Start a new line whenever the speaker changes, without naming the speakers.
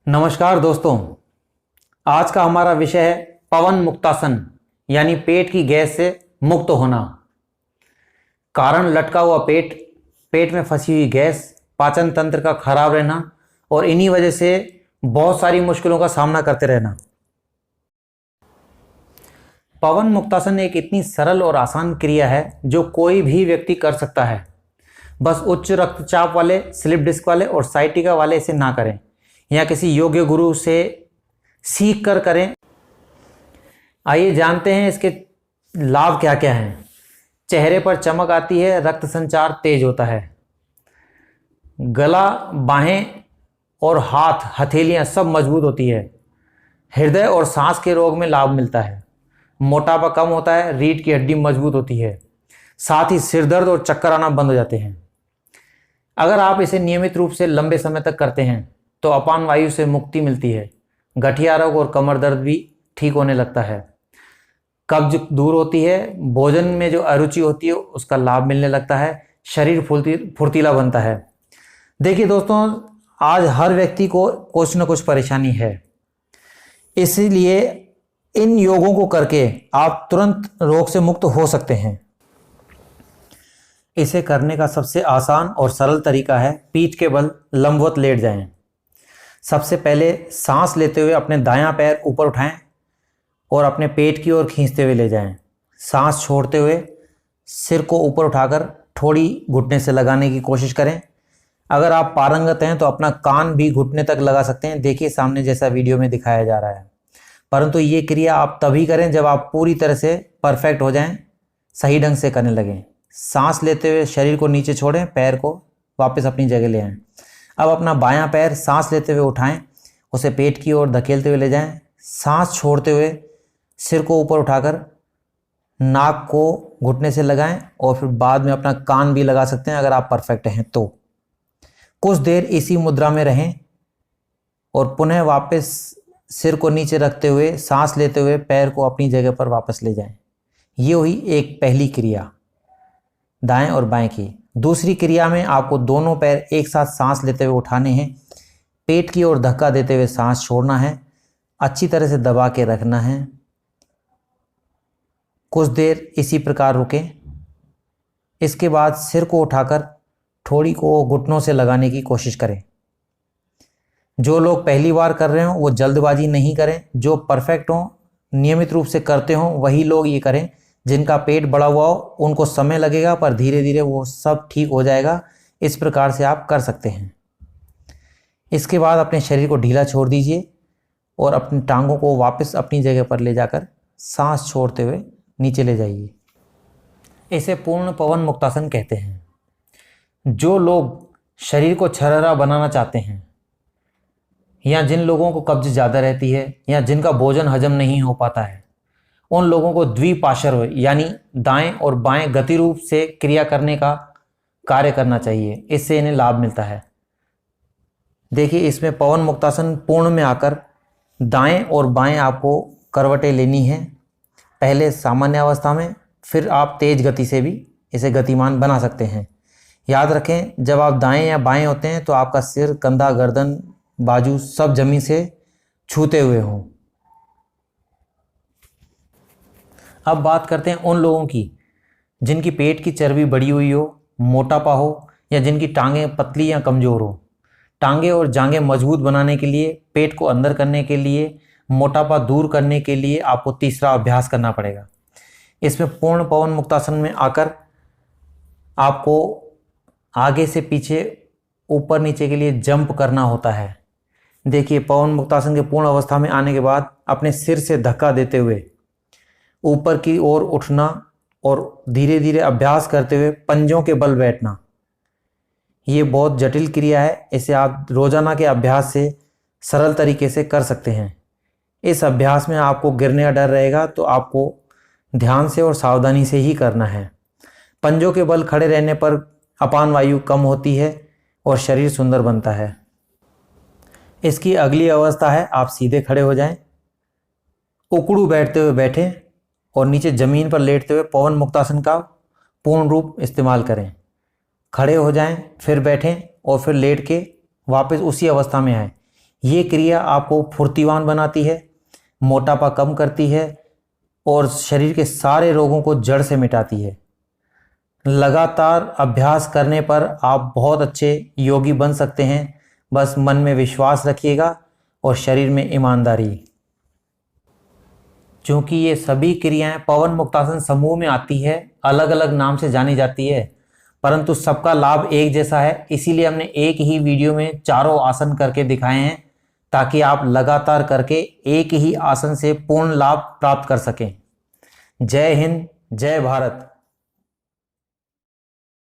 नमस्कार दोस्तों। आज का हमारा विषय है पवन मुक्तासन यानी पेट की गैस से मुक्त होना। कारण लटका हुआ पेट, पेट में फंसी हुई गैस, पाचन तंत्र का खराब रहना और इन्हीं वजह से बहुत सारी मुश्किलों का सामना करते रहना। पवन मुक्तासन एक इतनी सरल और आसान क्रिया है जो कोई भी व्यक्ति कर सकता है। बस उच्च रक्तचाप वाले, स्लिप डिस्क वाले और साइटिका वाले इसे ना करें या किसी योग्य गुरु से सीख कर करें। आइए जानते हैं इसके लाभ क्या क्या हैं। चेहरे पर चमक आती है, रक्त संचार तेज होता है, गला, बाहें और हाथ, हथेलियां सब मजबूत होती है। हृदय और सांस के रोग में लाभ मिलता है। मोटापा कम होता है, रीढ़ की हड्डी मजबूत होती है। साथ ही सिर दर्द और चक्कर आना बंद हो जाते हैं। अगर आप इसे नियमित रूप से लंबे समय तक करते हैं तो अपान वायु से मुक्ति मिलती है। गठिया रोग और कमर दर्द भी ठीक होने लगता है। कब्ज दूर होती है। भोजन में जो अरुचि होती है उसका लाभ मिलने लगता है। शरीर फुर्तीला बनता है। देखिए दोस्तों, आज हर व्यक्ति को कुछ न कुछ परेशानी है, इसलिए इन योगों को करके आप तुरंत रोग से मुक्त हो सकते हैं। इसे करने का सबसे आसान और सरल तरीका है पीठ के बल लंबवत लेट जाएं। सबसे पहले सांस लेते हुए अपने दायां पैर ऊपर उठाएं और अपने पेट की ओर खींचते हुए ले जाएं। सांस छोड़ते हुए सिर को ऊपर उठाकर थोड़ी घुटने से लगाने की कोशिश करें। अगर आप पारंगत हैं तो अपना कान भी घुटने तक लगा सकते हैं। देखिए सामने जैसा वीडियो में दिखाया जा रहा है। परंतु ये क्रिया आप तभी करें जब आप पूरी तरह से परफेक्ट हो जाएं, सही ढंग से करने लगें। सांस लेते हुए शरीर को नीचे छोड़ें, पैर को वापस अपनी जगह ले आएं। अब अपना बायां पैर सांस लेते हुए उठाएं, उसे पेट की ओर धकेलते हुए ले जाएं। सांस छोड़ते हुए सिर को ऊपर उठाकर नाक को घुटने से लगाएं और फिर बाद में अपना कान भी लगा सकते हैं अगर आप परफेक्ट हैं तो। कुछ देर इसी मुद्रा में रहें और पुनः वापस सिर को नीचे रखते हुए सांस लेते हुए पैर को अपनी जगह पर वापस ले जाएं। ये हुई एक पहली क्रिया दाएं और बाएं की। दूसरी क्रिया में आपको दोनों पैर एक साथ सांस लेते हुए उठाने हैं, पेट की ओर धक्का देते हुए सांस छोड़ना है, अच्छी तरह से दबा के रखना है। कुछ देर इसी प्रकार रुकें। इसके बाद सिर को उठाकर ठोड़ी को घुटनों से लगाने की कोशिश करें। जो लोग पहली बार कर रहे हो वो जल्दबाजी नहीं करें। जो परफेक्ट हों, नियमित रूप से करते हों, वही लोग ये करें। जिनका पेट बढ़ा हुआ हो उनको समय लगेगा, पर धीरे धीरे वो सब ठीक हो जाएगा। इस प्रकार से आप कर सकते हैं। इसके बाद अपने शरीर को ढीला छोड़ दीजिए और अपनी टांगों को वापस अपनी जगह पर ले जाकर सांस छोड़ते हुए नीचे ले जाइए। इसे पूर्ण पवन मुक्तासन कहते हैं। जो लोग शरीर को छरहरा बनाना चाहते हैं या जिन लोगों को कब्ज ज़्यादा रहती है या जिनका भोजन हजम नहीं हो पाता है, उन लोगों को द्विपार्श्व यानी दाएं और बाएं गति रूप से क्रिया करने का कार्य करना चाहिए। इससे इन्हें लाभ मिलता है। देखिए इसमें पवन मुक्तासन पूर्ण में आकर दाएं और बाएं आपको करवटें लेनी है। पहले सामान्य अवस्था में, फिर आप तेज गति से भी इसे गतिमान बना सकते हैं। याद रखें, जब आप दाएं या बाएं होते हैं तो आपका सिर, कंधा, गर्दन, बाजू सब जमीन से छूते हुए हों। अब बात करते हैं उन लोगों की जिनकी पेट की चर्बी बढ़ी हुई हो, मोटापा हो या जिनकी टांगें पतली या कमज़ोर हो। टांगें और जांघें मजबूत बनाने के लिए, पेट को अंदर करने के लिए, मोटापा दूर करने के लिए आपको तीसरा अभ्यास करना पड़ेगा। इसमें पूर्ण पवन मुक्तासन में आकर आपको आगे से पीछे, ऊपर नीचे के लिए जंप करना होता है। देखिए पवन मुक्तासन के पूर्ण अवस्था में आने के बाद अपने सिर से धक्का देते हुए ऊपर की ओर उठना और धीरे धीरे अभ्यास करते हुए पंजों के बल बैठना। ये बहुत जटिल क्रिया है। इसे आप रोजाना के अभ्यास से सरल तरीके से कर सकते हैं। इस अभ्यास में आपको गिरने का डर रहेगा तो आपको ध्यान से और सावधानी से ही करना है। पंजों के बल खड़े रहने पर अपान वायु कम होती है और शरीर सुंदर बनता है। इसकी अगली अवस्था है आप सीधे खड़े हो जाएं, उकड़ू बैठते हुए बैठें और नीचे जमीन पर लेटते हुए पवन मुक्तासन का पूर्ण रूप इस्तेमाल करें। खड़े हो जाएं, फिर बैठें और फिर लेट के वापस उसी अवस्था में आएं। ये क्रिया आपको फुर्तीवान बनाती है, मोटापा कम करती है और शरीर के सारे रोगों को जड़ से मिटाती है। लगातार अभ्यास करने पर आप बहुत अच्छे योगी बन सकते हैं। बस मन में विश्वास रखिएगा और शरीर में ईमानदारी। क्योंकि ये सभी क्रियाएं पवन मुक्तासन समूह में आती है, अलग अलग नाम से जानी जाती है, परंतु सबका लाभ एक जैसा है। इसीलिए हमने एक ही वीडियो में चारों आसन करके दिखाए हैं, ताकि आप लगातार करके एक ही आसन से पूर्ण लाभ प्राप्त कर सकें। जय हिंद, जय भारत।